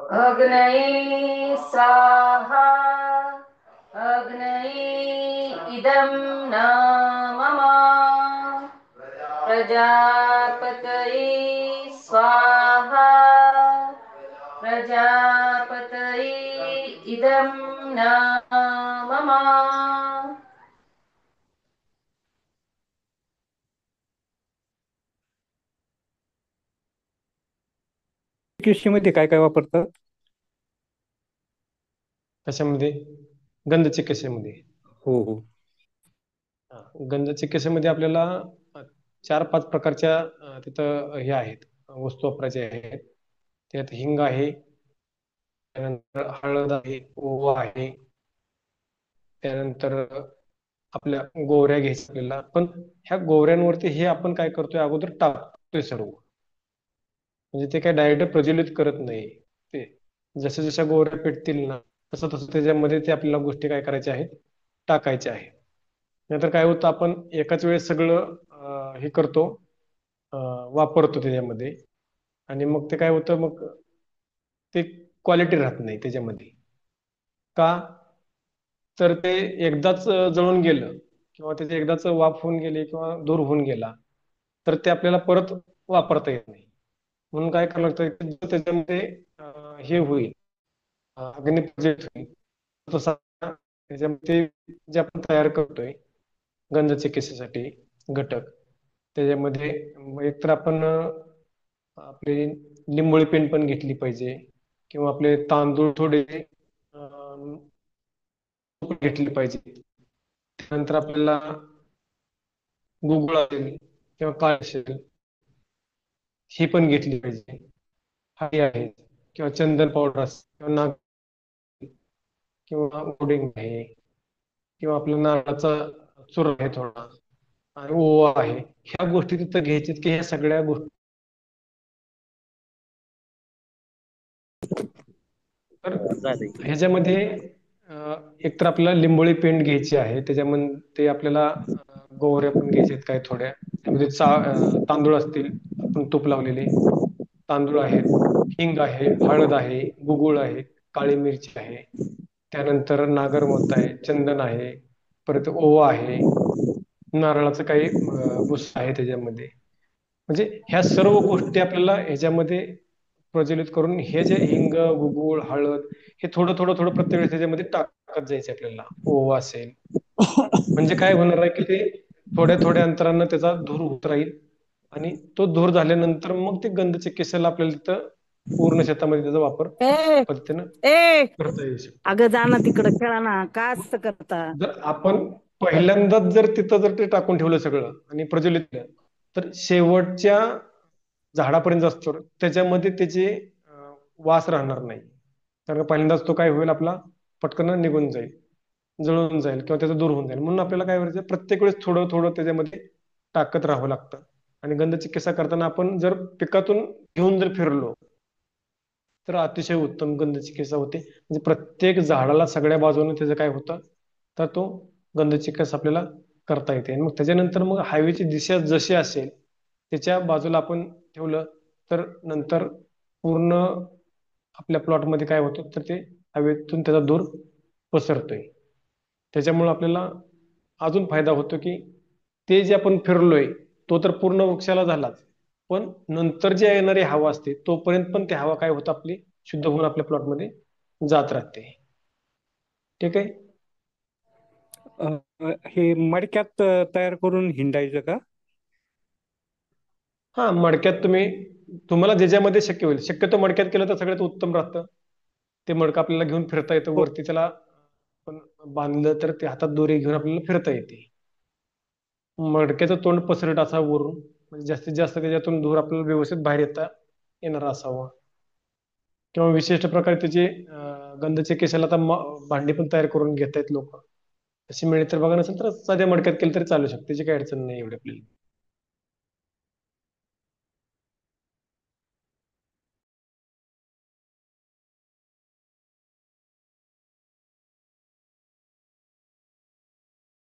अग्नये स्वाहा अग्नये इदं न मम प्रजापतये स्वाहा प्रजापतये इदं न मम. चिकित्सेमध्ये काय काय वापरतात? कशामध्ये? गंध चिकित्सेमध्ये. हो हो. गंध चिकित्सेमध्ये आपल्याला 4-5 प्रकारच्या तिथं हे आहेत, वस्तू वापरायचे आहेत. त्यात हिंग आहे, त्यानंतर हळद आहे, ओवा आहे, त्यानंतर आपल्या गोवऱ्या घ्यायच्या आपल्याला. पण ह्या गोवऱ्यांवरती हे आपण काय करतोय, अगोदर टाकतोय सर्व. म्हणजे ते काय डायरेक्ट प्रज्वलित करत नाही. ते जशा जशा गोवऱ्या पेटतील ना, तसं तसं त्याच्यामध्ये ते आपल्याला गोष्टी काय करायच्या आहेत, टाकायच्या आहेत. नाहीतर काय होतं, आपण एकाच वेळेस सगळं हे करतो, वापरतो त्याच्यामध्ये, आणि मग ते काय होतं, मग ते क्वालिटी राहत नाही त्याच्यामध्ये. का? तर ते एकदाच जळून गेलं किंवा त्याचे एकदाच वाफ होऊन गेली किंवा धूर होऊन गेला तर ते आपल्याला परत वापरता येत नाही. म्हणून काय करावं लागतं, त्याच्यामध्ये हे होईल, अग्निप्रज्वलित होईल, तसा त्याच्यामध्ये जे आपण तयार करतोय गंध चिकित्सेसाठी घटक, त्याच्यामध्ये एकतर आपण आपली लिंबोळी पेंड पण घेतली पाहिजे, किंवा आपले तांदूळ थोडे घेतले पाहिजे. त्यानंतर आपल्याला गुगळ असेल किंवा काय असेल ही पण घेतली पाहिजे. हळदी आहे किंवा चंदन पावडर असेल किंवा नाग किंवा उडिंग आहे किंवा आपल्या नारळाचा चूर आहे थोडा, आणि ओवा आहे. ह्या गोष्टी तिथं घ्यायच्यात की ह्या सगळ्या गोष्टी तर ह्याच्यामध्ये एकतर आपल्याला लिंबोळी पेंड घ्यायची आहे, त्याच्यामध्ये ते आपल्याला गोवऱ्या पण घ्यायच्या काय थोड्या, त्यामध्ये तांदूळ असतील, आपण तूप लावलेले तांदूळ आहेत, हिंग आहे, हळद आहे, गुगुळ आहे, काळी मिरची आहे, त्यानंतर नागरमोथा आहे, चंदन आहे, परत ओवा आहे, नारळाचं काही भुस्सा आहे त्याच्यामध्ये. म्हणजे ह्या सर्व गोष्टी आपल्याला ह्याच्यामध्ये प्रज्वलित करून हे जे हिंग, गुगुळ, हळद हे थोडं थोडं थोडं प्रत्येक वेळेस त्याच्यामध्ये टाकत जायचे आपल्याला. ओवा असेल म्हणजे काय होणार आहे की ते थोड्या थोड्या अंतरानं त्याचा धूर होत राहील, आणि तो धूर झाल्यानंतर मग ते गंध चिकित्सेला आपल्याला तिथं पूर्ण शेतामध्ये त्याचा वापर ए पद्धतीनं ए करता येऊ शकतो. अगं जा ना तिकडं, खेळा ना, का असं करता? जर आपण पहिल्यांदाच जर तिथं जर ते टाकून ठेवलं सगळं आणि प्रज्वलित केलं, तर शेवटच्या झाडापर्यंत असतो त्याच्यामध्ये त्याचे वास राहणार नाही. कारण पहिल्यांदाच तो काय होईल, आपला पटकन निघून जाईल, जळून जाईल किंवा त्याचं दूर होऊन जाईल. म्हणून आपल्याला काय करायचं, प्रत्येक वेळेस थोडं थोडं त्याच्यामध्ये टाकत राहावं लागतं. आणि गंध चिकित्सा करताना आपण जर पिकातून घेऊन जर फिरलो तर अतिशय उत्तम गंध चिकित्सा होते. म्हणजे प्रत्येक झाडाला सगळ्या बाजूने त्याचं काय होतं, तर तो गंध चिकित्सा आपल्याला करता येते. आणि मग त्याच्यानंतर मग हायवेची दिशा जशी असेल त्याच्या बाजूला आपण ठेवलं तर नंतर पूर्ण आपल्या प्लॉटमध्ये काय होतं, तर ते हवेतून त्याचा धूर पसरतोय. त्याच्यामुळे आपल्याला अजून फायदा होतो की ते जे आपण फिरलोय तो तर पूर्ण वृक्षाला झालाच, पण नंतर जे येणारी हवा असते तोपर्यंत पण ती हवा काय होतं, आपली शुद्ध होऊन आपल्या प्लॉटमध्ये जात राहते. ठीक आहे. हे मडक्यात तयार करून हिंडायचं का? हा, मडक्यात तुम्हाला ज्याच्यामध्ये शक्य होईल, शक्यतो मडक्यात केलं तर सगळ्यात उत्तम राहतं. ते मडकं आपल्याला घेऊन फिरता येतं, हो. वरती त्याला पण बांधलं तर ते हातात दोरी घेऊन आपल्याला फिरता येते. मडक्याचं तोंड पसरट असावं वरून, म्हणजे जास्तीत जास्त त्याच्यातून धूर आपल्याला व्यवस्थित बाहेर येणार असावा. किंवा विशिष्ट प्रकारे त्याची गंधचे केसाला आता भांडी पण तयार करून घेत आहेत लोक. तशी मिळेल तर बघा, नसेल तर साध्या मडक्यात केलं तरी चालू शकते, त्याची काही अडचण नाही एवढी आपल्याला.